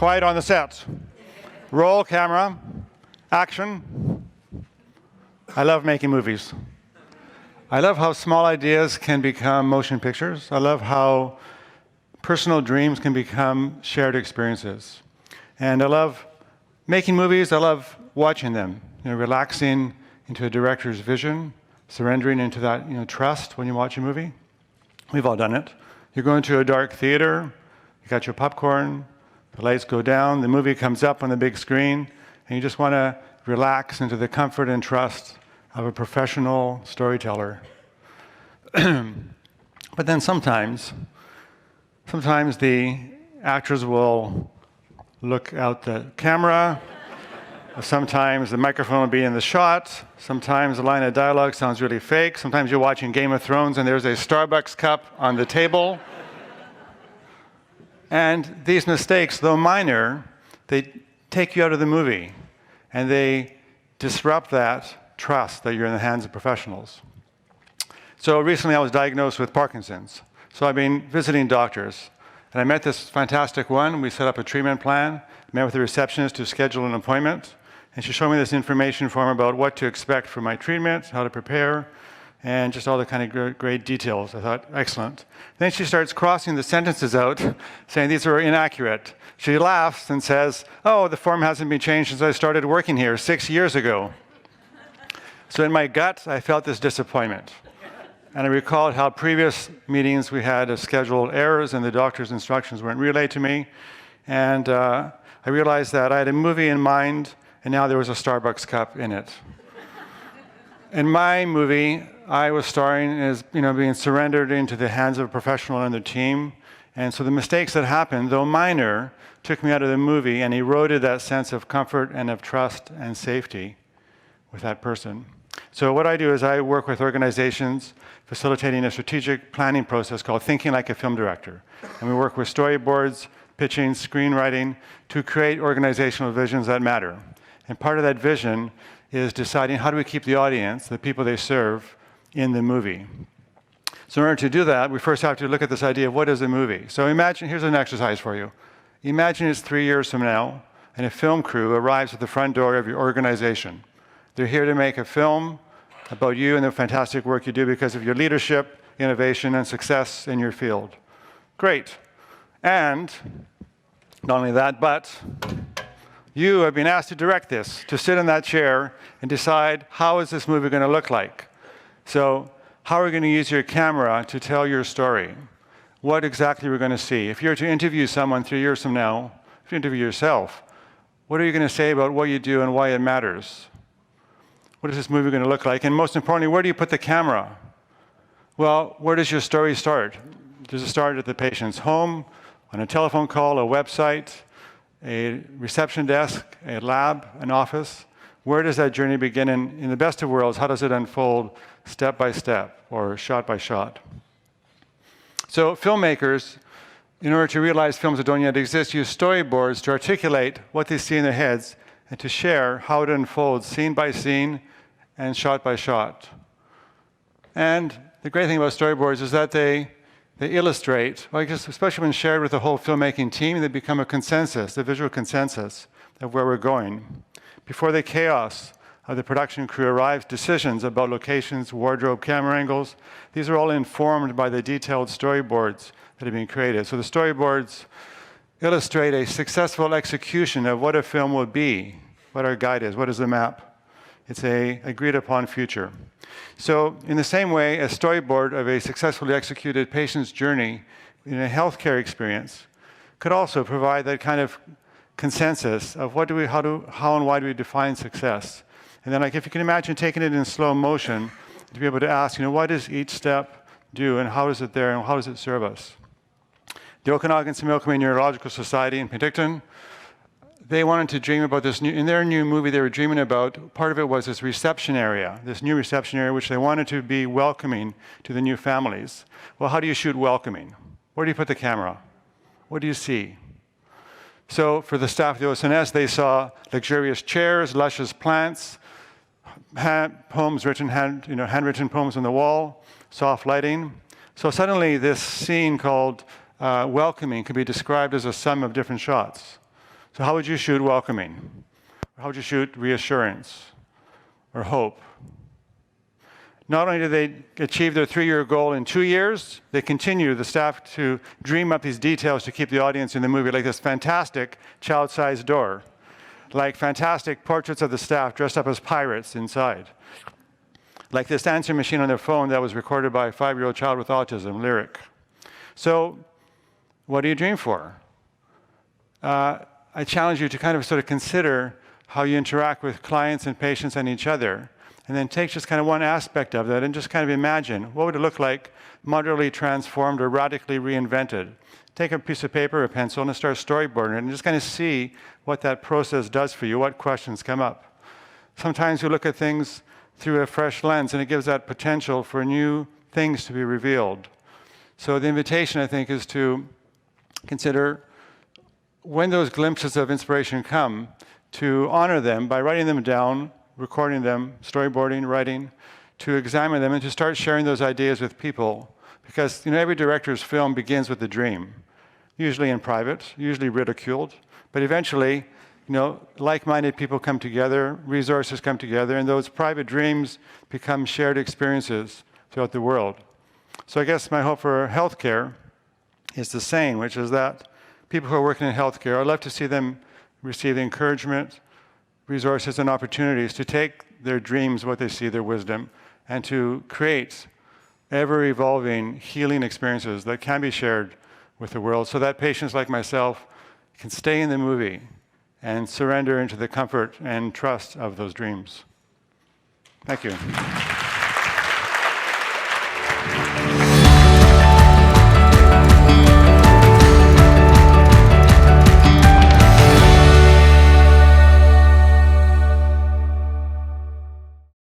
Quiet on the set. Roll camera. Action. I love making movies. I love how small ideas can become motion pictures. I love how personal dreams can become shared experiences. And I love making movies. I love watching them, relaxing into a director's vision, surrendering into that trust when you watch a movie. We've all done it. You're going to a dark theater, you got your popcorn, the lights go down, the movie comes up on the big screen, and you just want to relax into the comfort and trust of a professional storyteller. But then sometimes the actors will look out the camera. Sometimes the microphone will be in the shot. Sometimes the line of dialogue sounds really fake. Sometimes you're watching Game of Thrones and there's a Starbucks cup on the table. And these mistakes, though minor, they take you out of the movie and they disrupt that trust that you're in the hands of professionals. So recently I was diagnosed with Parkinson's. So I've been visiting doctors. And I met this fantastic one. We set up a treatment plan, met with the receptionist to schedule an appointment. And she showed me this information form about what to expect for my treatment, how to prepare, and just all the kind of great details. I thought, excellent. Then she starts crossing the sentences out, saying these are inaccurate. She laughs and says, oh, the form hasn't been changed since I started working here 6 years ago. So in my gut, I felt this disappointment. And I recalled how previous meetings we had scheduled errors and the doctor's instructions weren't relayed to me. And I realized that I had a movie in mind, and now there was a Starbucks cup in it. In my movie, I was starring as being surrendered into the hands of a professional and their team. And so the mistakes that happened, though minor, took me out of the movie and eroded that sense of comfort and of trust and safety with that person. So what I do is I work with organizations facilitating a strategic planning process called Thinking Like a Film Director. And we work with storyboards, pitching, screenwriting to create organizational visions that matter. And part of that vision is deciding how do we keep the audience, the people they serve, in the movie. So in order to do that, we first have to look at this idea of what is a movie. So imagine, here's an exercise for you. Imagine it's 3 years from now, and a film crew arrives at the front door of your organization. They're here to make a film about you and the fantastic work you do because of your leadership, innovation, and success in your field. Great. And not only that, but you have been asked to direct this, to sit in that chair and decide how is this movie going to look like. So how are we going to use your camera to tell your story? What exactly we're going to see? If you're to interview someone 3 years from now, if you interview yourself, what are you going to say about what you do and why it matters? What is this movie going to look like? And most importantly, where do you put the camera? Well, where does your story start? Does it start at the patient's home, on a telephone call, a website, a reception desk, a lab, an office? Where does that journey begin? And in the best of worlds, how does it unfold step by step or shot by shot? So filmmakers, in order to realize films that don't yet exist, use storyboards to articulate what they see in their heads and to share how it unfolds scene by scene and shot by shot. And the great thing about storyboards is that they illustrate, especially when shared with the whole filmmaking team, they become a consensus, a visual consensus of where we're going. Before the chaos of the production crew arrives, decisions about locations, wardrobe, camera angles, these are all informed by the detailed storyboards that have been created. So the storyboards illustrate a successful execution of what a film will be, what our guide is, what is the map. It's an agreed-upon future. So in the same way, a storyboard of a successfully executed patient's journey in a healthcare experience could also provide that kind of consensus of how and why do we define success. And then, if you can imagine taking it in slow motion to be able to ask, what does each step do, and how is it there, and how does it serve us? The Okanagan-Similkameen Neurological Society in Penticton, they wanted to dream about this in their new movie they were dreaming about, part of it was this reception area, this new reception area which they wanted to be welcoming to the new families. Well, how do you shoot welcoming? Where do you put the camera? What do you see? So for the staff of the OSNS, they saw luxurious chairs, luscious plants, poems written, handwritten poems on the wall, soft lighting. So suddenly this scene called welcoming could be described as a sum of different shots. So how would you shoot welcoming? How would you shoot reassurance or hope? Not only do they achieve their 3-year goal in 2 years, they continue, the staff, to dream up these details to keep the audience in the movie, like this fantastic child-sized door, like fantastic portraits of the staff dressed up as pirates inside, like this answering machine on their phone that was recorded by a 5-year-old child with autism, Lyric. So what do you dream for? I challenge you to kind of sort of consider how you interact with clients and patients and each other, and then take just kind of one aspect of that and just kind of imagine, what would it look like moderately transformed or radically reinvented? Take a piece of paper or a pencil and start storyboarding it and just kind of see what that process does for you, what questions come up. Sometimes you look at things through a fresh lens and it gives that potential for new things to be revealed. So the invitation, I think, is to consider when those glimpses of inspiration come, to honor them by writing them down, recording them, storyboarding, writing, to examine them and to start sharing those ideas with people. Because every director's film begins with a dream, usually in private, usually ridiculed, but eventually, like-minded people come together, resources come together, and those private dreams become shared experiences throughout the world. So I guess my hope for healthcare is the same, which is that people who are working in healthcare, I'd love to see them receive the encouragement, resources, and opportunities to take their dreams, what they see, their wisdom, and to create ever-evolving healing experiences that can be shared with the world so that patients like myself can stay in the movie and surrender into the comfort and trust of those dreams. Thank you.